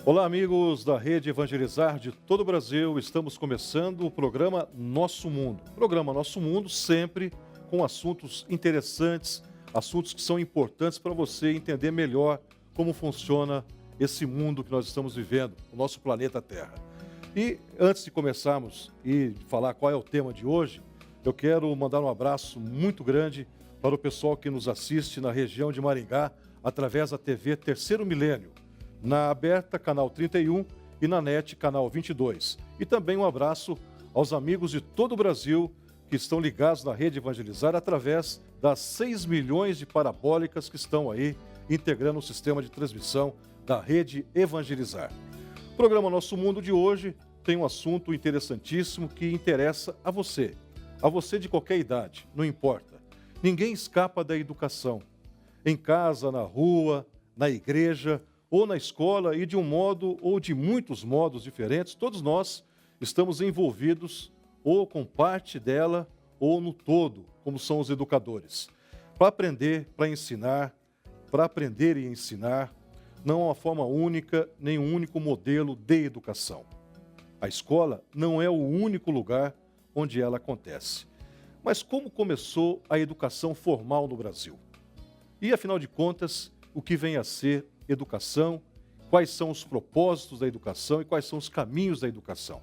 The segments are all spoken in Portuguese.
Olá, amigos da Rede Evangelizar de todo o Brasil. Estamos começando o programa Nosso Mundo. Programa Nosso Mundo sempre com assuntos interessantes, assuntos que são importantes para você entender melhor como funciona esse mundo que nós estamos vivendo, o nosso planeta Terra. E antes de começarmos e falar qual é o tema de hoje, eu quero mandar um abraço muito grande para o pessoal que nos assiste na região de Maringá através da TV Terceiro Milênio, na Aberta, canal 31, e na NET, canal 22. E também um abraço aos amigos de todo o Brasil que estão ligados na Rede Evangelizar através das 6 milhões de parabólicas que estão aí integrando o sistema de transmissão da Rede Evangelizar. O programa Nosso Mundo de hoje tem um assunto interessantíssimo que interessa a você de qualquer idade, não importa. Ninguém escapa da educação. Em casa, na rua, na igreja ou na escola, e de um modo ou de muitos modos diferentes, todos nós estamos envolvidos ou com parte dela ou no todo, como são os educadores. Para aprender, para ensinar, para aprender e ensinar, não há uma forma única, nem um único modelo de educação. A escola não é o único lugar onde ela acontece. Mas como começou a educação formal no Brasil? E, afinal de contas, o que vem a ser educação, quais são os propósitos da educação e quais são os caminhos da educação.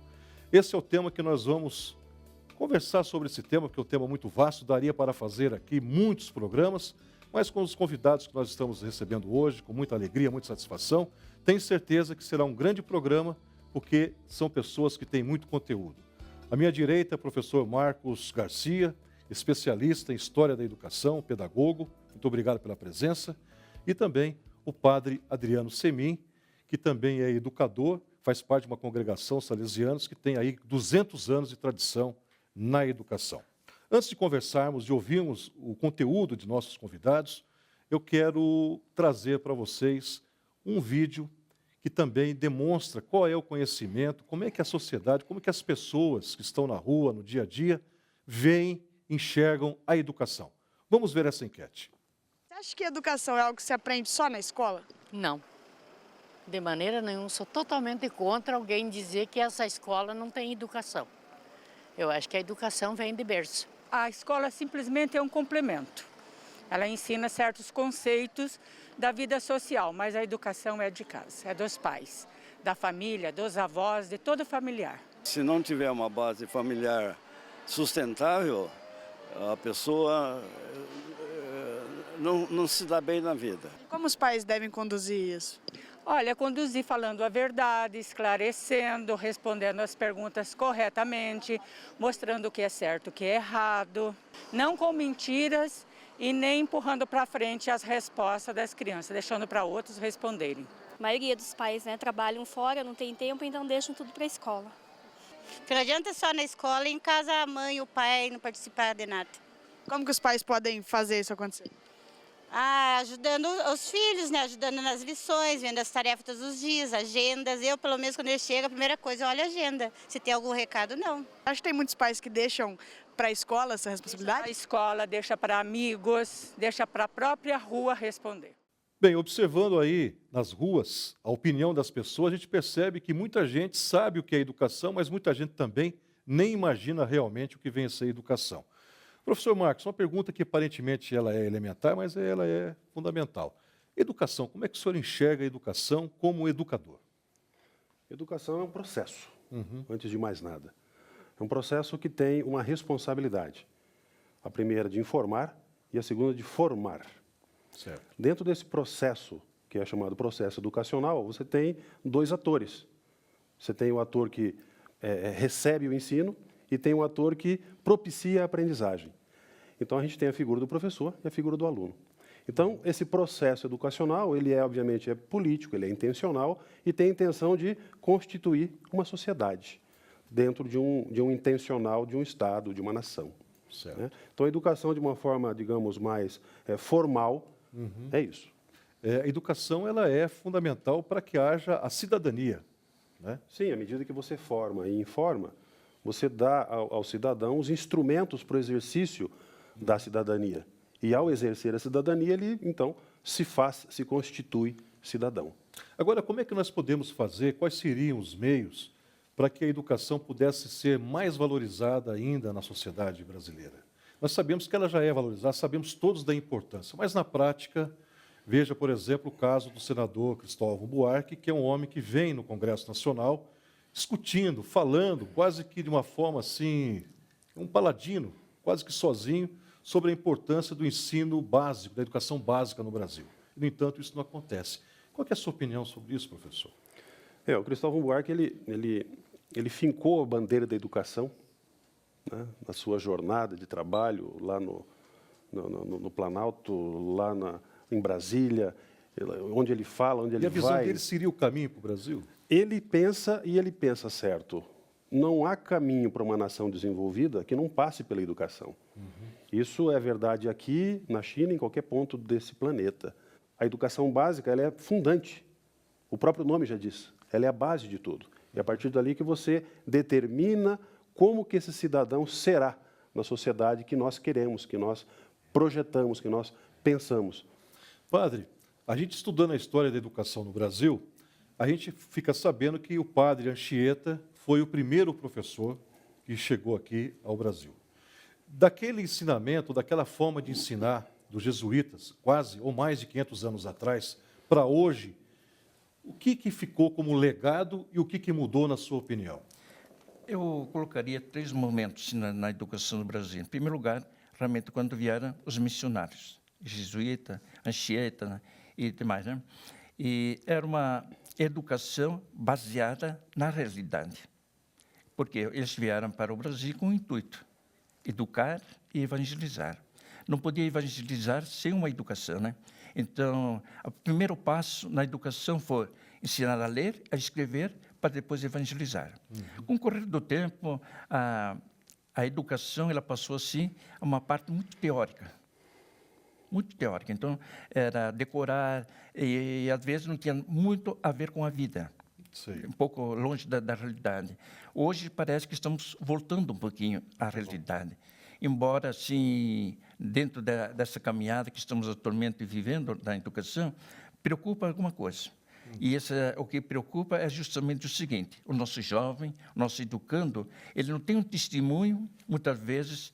Esse é o tema que nós vamos conversar sobre esse tema, porque é um tema muito vasto, daria para fazer aqui muitos programas, mas com os convidados que nós estamos recebendo hoje, com muita alegria, muita satisfação, tenho certeza que será um grande programa, porque são pessoas que têm muito conteúdo. À minha direita, o professor Marcos Garcia, especialista em História da Educação, pedagogo, muito obrigado pela presença, e também o padre Adriano Semin, que também é educador, faz parte de uma congregação salesianos que tem aí 200 anos de tradição na educação. Antes de conversarmos, de ouvirmos o conteúdo de nossos convidados, eu quero trazer para vocês um vídeo que também demonstra qual é o conhecimento, como é que a sociedade, como é que as pessoas que estão na rua, no dia a dia, veem, enxergam a educação. Vamos ver essa enquete. Você acha que educação é algo que se aprende só na escola? Não, de maneira nenhuma. Sou totalmente contra alguém dizer que essa escola não tem educação. Eu acho que a educação vem de berço. A escola simplesmente é um complemento. Ela ensina certos conceitos da vida social, mas a educação é de casa, é dos pais, da família, dos avós, de todo familiar. Se não tiver uma base familiar sustentável, a pessoa não se dá bem na vida. Como os pais devem conduzir isso? Olha, conduzir falando a verdade, esclarecendo, respondendo as perguntas corretamente, mostrando o que é certo, o que é errado, não com mentiras e nem empurrando para frente as respostas das crianças, deixando para outros responderem. A maioria dos pais, trabalham fora, não tem tempo, então deixam tudo para a escola. Porque não adianta só na escola, em casa a mãe e o pai não participar de nada. Como que os pais podem fazer isso acontecer? Ajudando os filhos, ajudando nas lições, vendo as tarefas todos os dias, agendas. Eu, pelo menos, quando eu chego, a primeira coisa, eu olho a agenda. Se tem algum recado, não. Acho que tem muitos pais que deixam para a escola essa A responsabilidade? escola deixa para amigos, deixa para a própria rua responder. Bem, observando aí nas ruas a opinião das pessoas, a gente percebe que muita gente sabe o que é educação, mas muita gente também nem imagina realmente o que vem a ser educação. Professor Marcos, uma pergunta que aparentemente ela é elementar, mas ela é fundamental. Educação, como é que o senhor enxerga a educação como educador? Educação é um processo, antes de mais nada. É um processo que tem uma responsabilidade. A primeira de informar e a segunda de formar. Certo. Dentro desse processo, que é chamado processo educacional, você tem dois atores. Você tem o ator que recebe o ensino e tem um ator que propicia a aprendizagem. Então, a gente tem a figura do professor e a figura do aluno. Então, esse processo educacional, ele obviamente, é político, ele é intencional e tem a intenção de constituir uma sociedade dentro de um intencional de um Estado, de uma nação. Certo. Né? Então, a educação, de uma forma, digamos, mais formal, é isso. A educação ela é fundamental para que haja a cidadania, né? Sim, à medida que você forma e informa, você dá ao cidadão os instrumentos para o exercício da cidadania. E, ao exercer a cidadania, ele, então, se constitui cidadão. Agora, como é que nós podemos fazer, quais seriam os meios para que a educação pudesse ser mais valorizada ainda na sociedade brasileira? Nós sabemos que ela já é valorizada, sabemos todos da importância, mas na prática, veja, por exemplo, o caso do senador Cristóvão Buarque, que é um homem que vem no Congresso Nacional discutindo, falando, quase que de uma forma assim, um paladino, quase que sozinho, sobre a importância do ensino básico, da educação básica no Brasil. No entanto, isso não acontece. Qual que é a sua opinião sobre isso, professor? O Cristóvão Buarque, ele fincou a bandeira da educação, né, na sua jornada de trabalho lá no Planalto, lá em Brasília, onde ele fala, onde ele vai. E a visão dele seria o caminho para o Brasil? Ele pensa certo. Não há caminho para uma nação desenvolvida que não passe pela educação. Isso é verdade aqui, na China, em qualquer ponto desse planeta. A educação básica, ela é fundante. O próprio nome já diz. Ela é a base de tudo. E é a partir dali que você determina como que esse cidadão será na sociedade que nós queremos, que nós projetamos, que nós pensamos. Padre, a gente estudando a história da educação no Brasil, a gente fica sabendo que o padre Anchieta foi o primeiro professor que chegou aqui ao Brasil. Daquele ensinamento, daquela forma de ensinar dos jesuítas, quase ou mais de 500 anos atrás, para hoje, o que ficou como legado e o que mudou, na sua opinião? Eu colocaria 3 momentos na educação no Brasil. Em primeiro lugar, realmente, quando vieram os missionários, jesuíta, Anchieta, né, e demais, né? E era uma educação baseada na realidade. Porque eles vieram para o Brasil com o intuito de educar e evangelizar. Não podia evangelizar sem uma educação, né? Então, o primeiro passo na educação foi ensinar a ler, a escrever, para depois evangelizar. Com o correr do tempo, a educação ela passou, assim, a uma parte muito teórica. Muito teórica. Então, era decorar e às vezes, não tinha muito a ver com a vida. Sim. Um pouco longe da realidade. Hoje, parece que estamos voltando um pouquinho à realidade. Embora, assim, dentro dessa caminhada que estamos atualmente vivendo da educação, preocupa alguma coisa. E o que preocupa é justamente o seguinte: o nosso jovem, o nosso educando, ele não tem um testemunho, muitas vezes,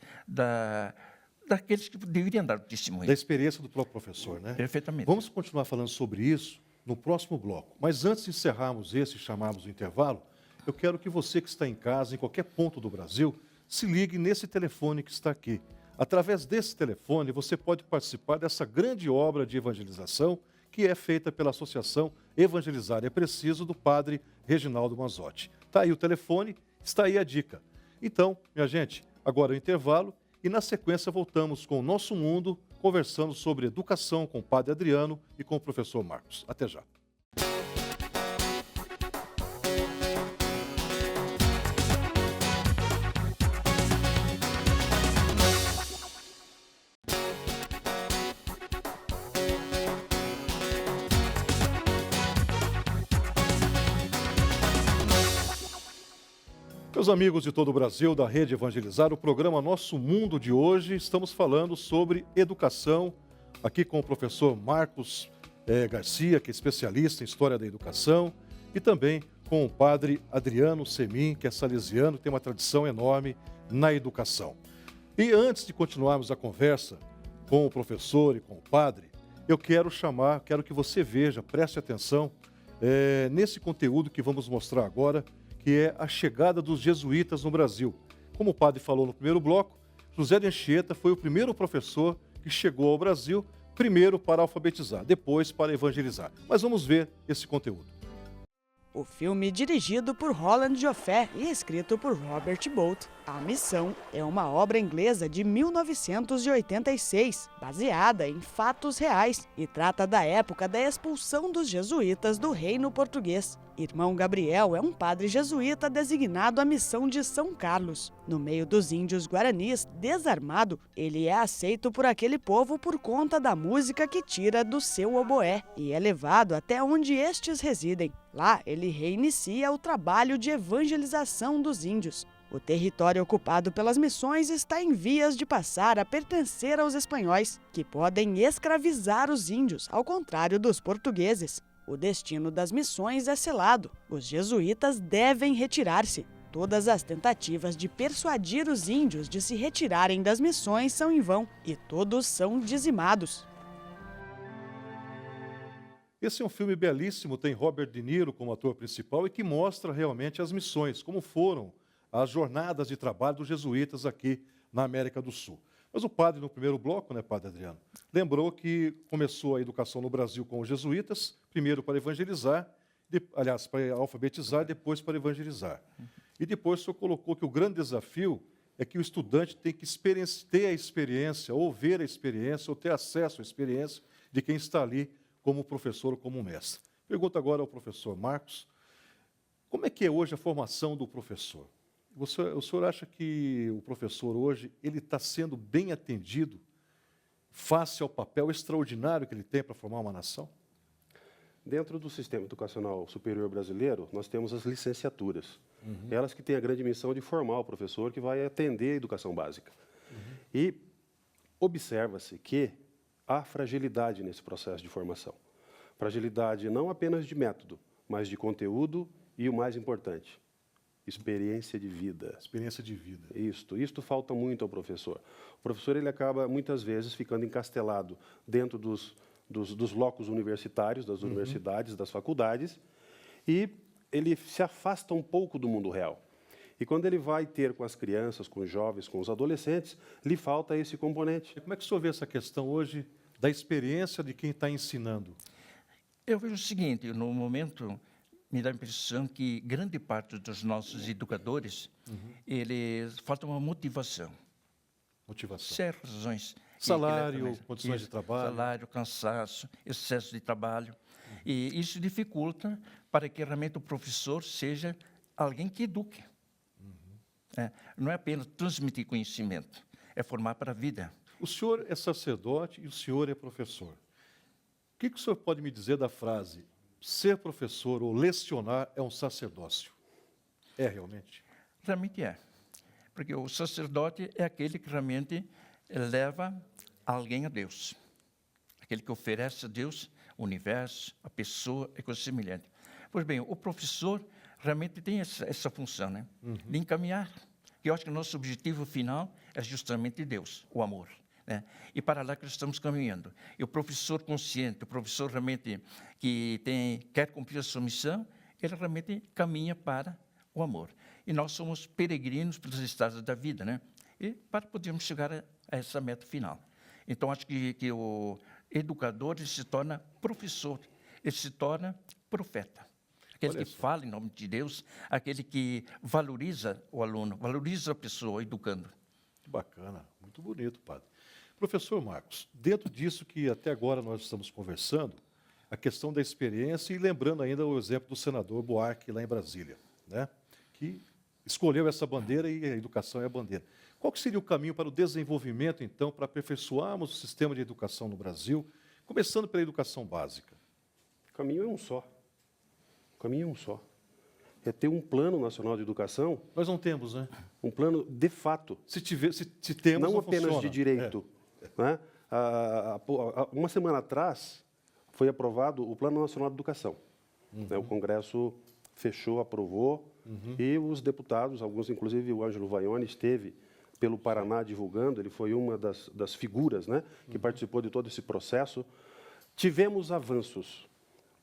daqueles que deveriam dar o testemunho. Da experiência do próprio professor, né? Perfeitamente. Vamos continuar falando sobre isso no próximo bloco. Mas antes de encerrarmos esse e chamarmos o intervalo, eu quero que você que está em casa, em qualquer ponto do Brasil, se ligue nesse telefone que está aqui. Através desse telefone, você pode participar dessa grande obra de evangelização que é feita pela Associação Evangelizar é Preciso, do padre Reginaldo Manzotti. Está aí o telefone, está aí a dica. Então, minha gente, agora é o intervalo e na sequência voltamos com o Nosso Mundo, conversando sobre educação com o padre Adriano e com o professor Marcos. Até já. Meus amigos de todo o Brasil, da Rede Evangelizar, o programa Nosso Mundo de hoje, estamos falando sobre educação, aqui com o professor Marcos Garcia, que é especialista em História da Educação, e também com o padre Adriano Semin, que é salesiano, tem uma tradição enorme na educação. E antes de continuarmos a conversa com o professor e com o padre, eu quero que você veja, preste atenção, nesse conteúdo que vamos mostrar agora, que é a chegada dos jesuítas no Brasil. Como o padre falou no primeiro bloco, José de Anchieta foi o primeiro professor que chegou ao Brasil, primeiro para alfabetizar, depois para evangelizar. Mas vamos ver esse conteúdo. O filme, dirigido por Roland Joffé e escrito por Robert Bolt, A Missão, é uma obra inglesa de 1986, baseada em fatos reais e trata da época da expulsão dos jesuítas do Reino Português. Irmão Gabriel é um padre jesuíta designado à missão de São Carlos. No meio dos índios guaranis, desarmado, ele é aceito por aquele povo por conta da música que tira do seu oboé e é levado até onde estes residem. Lá, ele reinicia o trabalho de evangelização dos índios. O território ocupado pelas missões está em vias de passar a pertencer aos espanhóis, que podem escravizar os índios, ao contrário dos portugueses. O destino das missões é selado. Os jesuítas devem retirar-se. Todas as tentativas de persuadir os índios de se retirarem das missões são em vão e todos são dizimados. Esse é um filme belíssimo, tem Robert De Niro como ator principal e que mostra realmente as missões, como foram as jornadas de trabalho dos jesuítas aqui na América do Sul. Mas o padre, no primeiro bloco, né, Padre Adriano, lembrou que começou a educação no Brasil com os jesuítas, primeiro para evangelizar, para alfabetizar e depois para evangelizar. E depois o senhor colocou que o grande desafio é que o estudante tem que ter a experiência, ou ver a experiência, ou ter acesso à experiência de quem está ali como professor ou como mestre. Pergunto agora ao professor Marcos, como é que é hoje a formação do professor? O senhor acha que o professor hoje ele está sendo bem atendido face ao papel extraordinário que ele tem para formar uma nação? Dentro do sistema educacional superior brasileiro, nós temos as licenciaturas. Elas que têm a grande missão de formar o professor que vai atender a educação básica. E observa-se que há fragilidade nesse processo de formação. Fragilidade não apenas de método, mas de conteúdo e, o mais importante, experiência de vida. Experiência de vida. Isto falta muito ao professor. O professor ele acaba, muitas vezes, ficando encastelado dentro dos locos universitários, das universidades, das faculdades, e ele se afasta um pouco do mundo real. E quando ele vai ter com as crianças, com os jovens, com os adolescentes, lhe falta esse componente. E como é que o senhor vê essa questão hoje da experiência de quem está ensinando? Eu vejo o seguinte, no momento, me dá a impressão que grande parte dos nossos educadores, eles falta uma motivação. Motivação. Certas razões. Salário, condições de trabalho. Salário, cansaço, excesso de trabalho. E isso dificulta para que realmente o professor seja alguém que eduque. Não é apenas transmitir conhecimento, é formar para a vida. O senhor é sacerdote e o senhor é professor. O que o senhor pode me dizer da frase ser professor ou lecionar é um sacerdócio? É realmente? Realmente é. Porque o sacerdote é aquele que realmente leva alguém a Deus. Aquele que oferece a Deus o universo, a pessoa e coisa semelhante. Pois bem, o professor realmente tem essa função, né? De encaminhar. E eu acho que o nosso objetivo final é justamente Deus, o amor. Né? E para lá que nós estamos caminhando. E o professor consciente, o professor realmente que quer cumprir a sua missão, ele realmente caminha para o amor. E nós somos peregrinos pelos estados da vida, né? E para podermos chegar a essa meta final. Então, acho que o educador ele se torna professor, ele se torna profeta. Aquele que fala em nome de Deus, aquele que valoriza o aluno, valoriza a pessoa, educando. Bacana, muito bonito, padre. Professor Marcos, dentro disso que até agora nós estamos conversando, a questão da experiência e lembrando ainda o exemplo do senador Buarque lá em Brasília, né? Que escolheu essa bandeira e a educação é a bandeira. Qual que seria o caminho para o desenvolvimento, então, para aperfeiçoarmos o sistema de educação no Brasil, começando pela educação básica? O caminho é um só. O caminho é um só. É ter um plano nacional de educação. Nós não temos, né? Um plano de fato. Se temos, não não apenas funciona. De direito. Né? Uma semana atrás foi aprovado o Plano Nacional de Educação. Né? O Congresso fechou, aprovou, e os deputados, alguns, inclusive o Ângelo Vaione, esteve pelo Paraná divulgando, ele foi uma das figuras, né, que participou de todo esse processo. Tivemos avanços,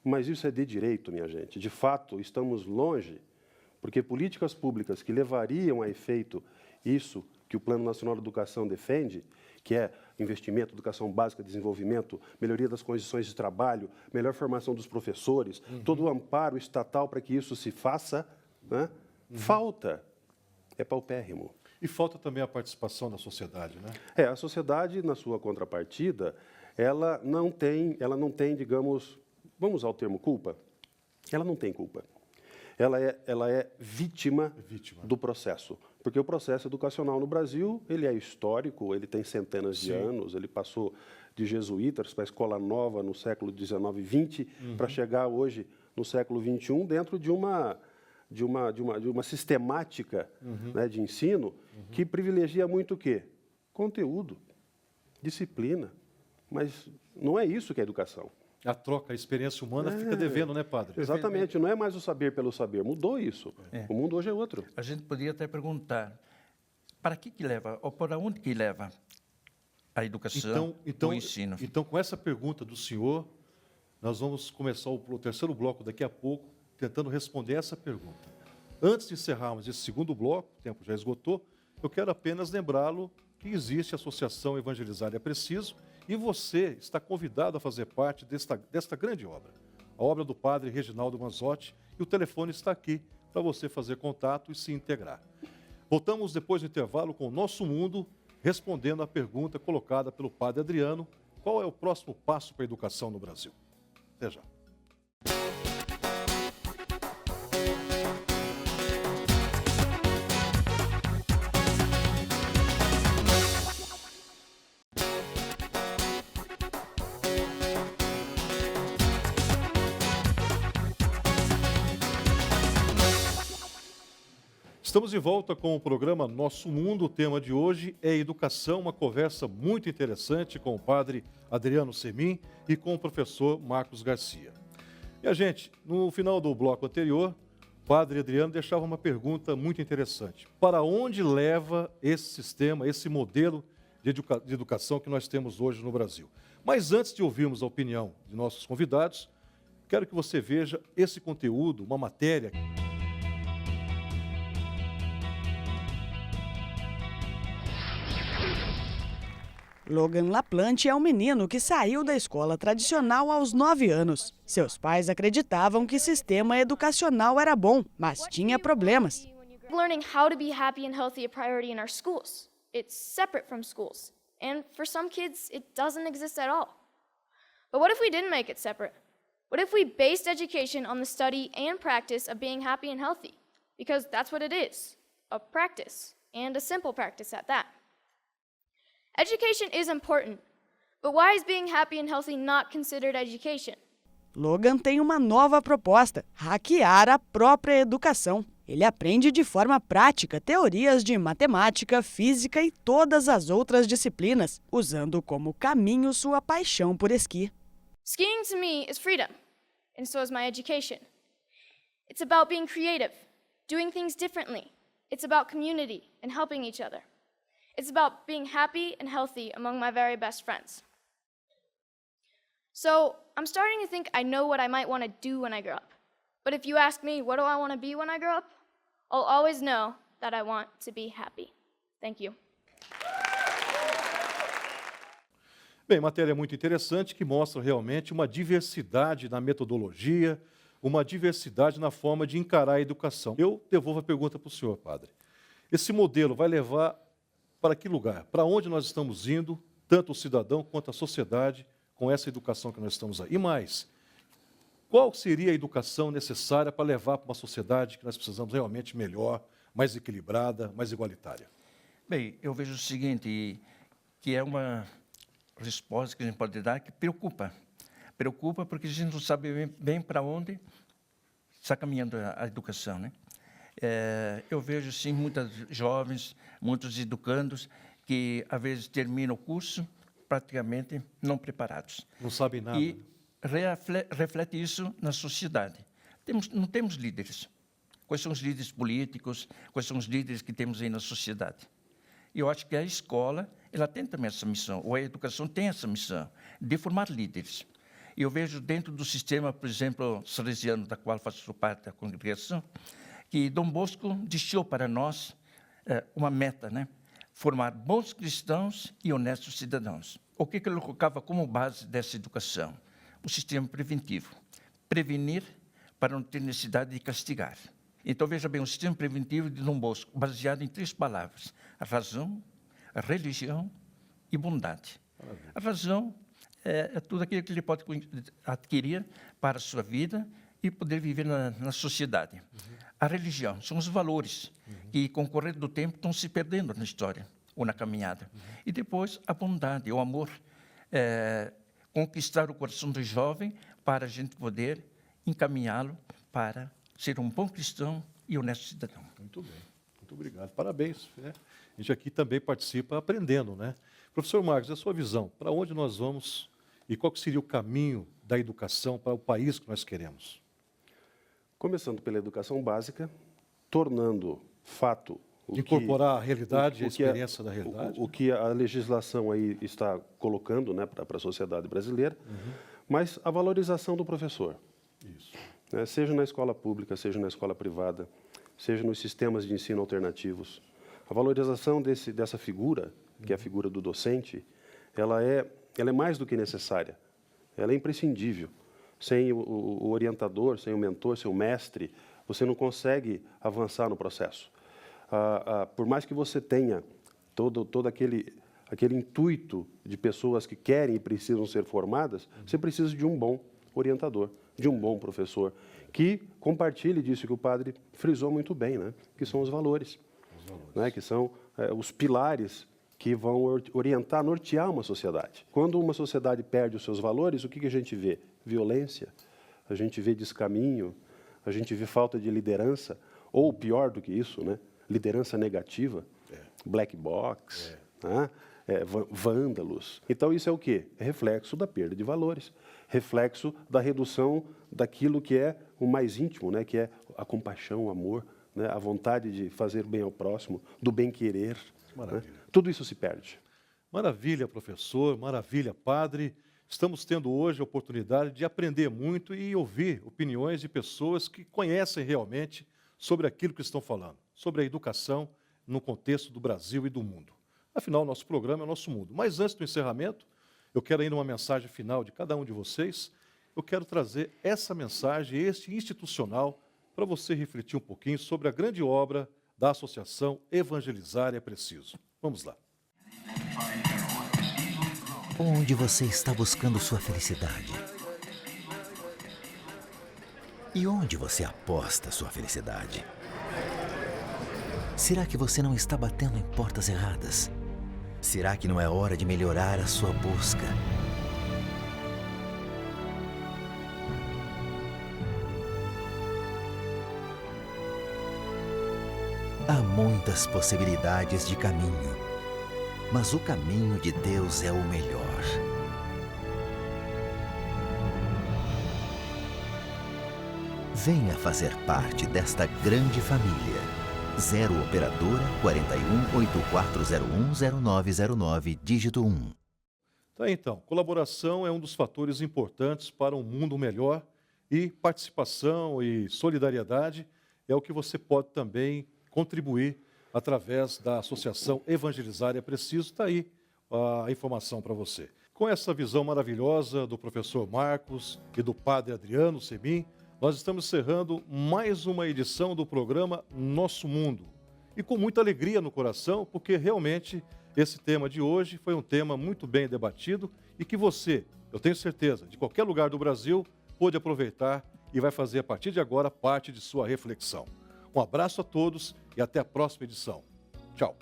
mas isso é de direito, minha gente. De fato, estamos longe, porque políticas públicas que levariam a efeito isso que o Plano Nacional de Educação defende, que é investimento, educação básica, desenvolvimento, melhoria das condições de trabalho, melhor formação dos professores, todo o amparo estatal para que isso se faça, né? Falta. É paupérrimo. E falta também a participação da sociedade, né? A sociedade, na sua contrapartida, ela não tem, digamos, vamos usar o termo culpa? Ela não tem culpa. Ela é vítima do processo. Porque o processo educacional no Brasil, ele é histórico, ele tem centenas de anos, ele passou de jesuítas para a escola nova no século XIX e XX, para chegar hoje no século XXI, dentro de uma sistemática, né, de ensino que privilegia muito o quê? Conteúdo, disciplina. Mas não é isso que é educação. A troca, a experiência humana fica devendo, né, padre? Exatamente, não é mais o saber pelo saber, mudou isso. O mundo hoje é outro. A gente poderia até perguntar, para que leva, ou para onde que leva a educação, o ensino? Então, com essa pergunta do senhor, nós vamos começar o terceiro bloco daqui a pouco, tentando responder essa pergunta. Antes de encerrarmos esse segundo bloco, o tempo já esgotou, eu quero apenas lembrá-lo que existe a Associação Evangelizar é Preciso, e você está convidado a fazer parte desta grande obra, a obra do padre Reginaldo Manzotti, e o telefone está aqui para você fazer contato e se integrar. Voltamos depois do intervalo com o Nosso Mundo, respondendo à pergunta colocada pelo padre Adriano: qual é o próximo passo para a educação no Brasil? Até já. Estamos de volta com o programa Nosso Mundo. O tema de hoje é educação, uma conversa muito interessante com o padre Adriano Semin e com o professor Marcos Garcia. E a gente, no final do bloco anterior, o padre Adriano deixava uma pergunta muito interessante. Para onde leva esse sistema, esse modelo de educação que nós temos hoje no Brasil? Mas antes de ouvirmos a opinião de nossos convidados, quero que você veja esse conteúdo, uma matéria. Logan LaPlante é um menino que saiu da escola tradicional aos 9 anos. Seus pais acreditavam que o sistema educacional era bom, mas tinha problemas. Learning how to be happy and healthy a priority in our schools. It's separate from schools. And for some kids, it doesn't exist at all. But what if we didn't make it separate? What if we based education on the study and practice of being happy and healthy? Because that's what it is, a practice, and a simple practice at that. Education is important, but why is being happy and healthy not considered education? Logan tem uma nova proposta: hackear a própria educação. Ele aprende de forma prática teorias de matemática, física e todas as outras disciplinas, usando como caminho sua paixão por esqui. Skiing to me is freedom, and so is my education. It's about being creative, doing things differently. It's about community and helping each other. It's about being happy and healthy among my very best friends. So, I'm starting to think I know what I might want to do when I grow up. But if you ask me, what do I want to be when I grow up? I'll always know that I want to be happy. Thank you. Bem, matéria muito interessante que mostra realmente uma diversidade na metodologia, uma diversidade na forma de encarar a educação. Eu devolvo a pergunta para o senhor, padre. Esse modelo vai levar para que lugar? Para onde nós estamos indo, tanto o cidadão quanto a sociedade, com essa educação que nós estamos aí? E mais, qual seria a educação necessária para levar para uma sociedade que nós precisamos realmente melhor, mais equilibrada, mais igualitária? Bem, eu vejo o seguinte, que é uma resposta que a gente pode dar que preocupa. Preocupa porque a gente não sabe bem para onde está caminhando a educação, né? Eu vejo, sim, muitos jovens, muitos educandos que, às vezes, terminam o curso praticamente não preparados. Não sabem nada. E reflete isso na sociedade. Não temos líderes. Quais são os líderes políticos? Quais são os líderes que temos aí na sociedade? E eu acho que a escola, ela tem também essa missão, ou a educação tem essa missão, de formar líderes. E eu vejo dentro do sistema, por exemplo, salesiano, da qual faço parte da congregação, que Dom Bosco deixou para nós uma meta, né? Formar bons cristãos e honestos cidadãos. O que ele colocava como base dessa educação? O sistema preventivo. Prevenir para não ter necessidade de castigar. Então, veja bem, o sistema preventivo de Dom Bosco, baseado em 3 palavras: a razão, a religião e bondade. A razão é tudo aquilo que ele pode adquirir para a sua vida e poder viver na sociedade. A religião são os valores que, com o correr do tempo, estão se perdendo na história ou na caminhada. E depois, a bondade, o amor, conquistar o coração do jovem para a gente poder encaminhá-lo para ser um bom cristão e honesto cidadão. Muito bem, muito obrigado. Parabéns. Né? A gente aqui também participa aprendendo, né? Professor Marcos, a sua visão, para onde nós vamos e qual que seria o caminho da educação para o país que nós queremos? Começando pela educação básica, tornando fato Incorporar a realidade, a experiência da realidade. O que a legislação aí está colocando, né, para a sociedade brasileira, mas a valorização do professor. Isso. Né, seja na escola pública, seja na escola privada, seja nos sistemas de ensino alternativos. A valorização dessa figura, que é a figura do docente, ela é mais do que necessária. Ela é imprescindível. Sem o orientador, sem o mentor, sem o mestre, você não consegue avançar no processo. Por mais que você tenha todo aquele intuito de pessoas que querem e precisam ser formadas, você precisa de um bom orientador, de um bom professor, que compartilhe disso que o padre frisou muito bem, né? Que são os valores. Né? Que são os pilares que vão orientar, nortear uma sociedade. Quando uma sociedade perde os seus valores, o que a gente vê? Violência, a gente vê descaminho, a gente vê falta de liderança, ou pior do que isso, né? Liderança negativa, black box, né? Vândalos. Então isso é o quê? É reflexo da perda de valores, reflexo da redução daquilo que é o mais íntimo, né? Que é a compaixão, o amor, né? A vontade de fazer bem ao próximo, do bem-querer. Né? Tudo isso se perde. Maravilha, professor, maravilha, padre. Estamos tendo hoje a oportunidade de aprender muito e ouvir opiniões de pessoas que conhecem realmente sobre aquilo que estão falando, sobre a educação no contexto do Brasil e do mundo. Afinal, nosso programa é o nosso mundo. Mas antes do encerramento, eu quero ainda uma mensagem final de cada um de vocês. Eu quero trazer essa mensagem, este institucional, para você refletir um pouquinho sobre a grande obra da Associação Evangelizar é Preciso. Vamos lá. Onde você está buscando sua felicidade? E onde você aposta sua felicidade? Será que você não está batendo em portas erradas? Será que não é hora de melhorar a sua busca? Há muitas possibilidades de caminho, mas o caminho de Deus é o melhor. Venha fazer parte desta grande família. 0 operadora 41 8401 0909, dígito 1. Tá, então, colaboração é um dos fatores importantes para um mundo melhor e participação e solidariedade é o que você pode também contribuir através da Associação Evangelizar é Preciso. Está aí a informação para você. Com essa visão maravilhosa do professor Marcos e do padre Adriano Semin, nós estamos encerrando mais uma edição do programa Nosso Mundo. E com muita alegria no coração, porque realmente esse tema de hoje foi um tema muito bem debatido e que você, eu tenho certeza, de qualquer lugar do Brasil, pôde aproveitar e vai fazer a partir de agora parte de sua reflexão. Um abraço a todos e até a próxima edição. Tchau.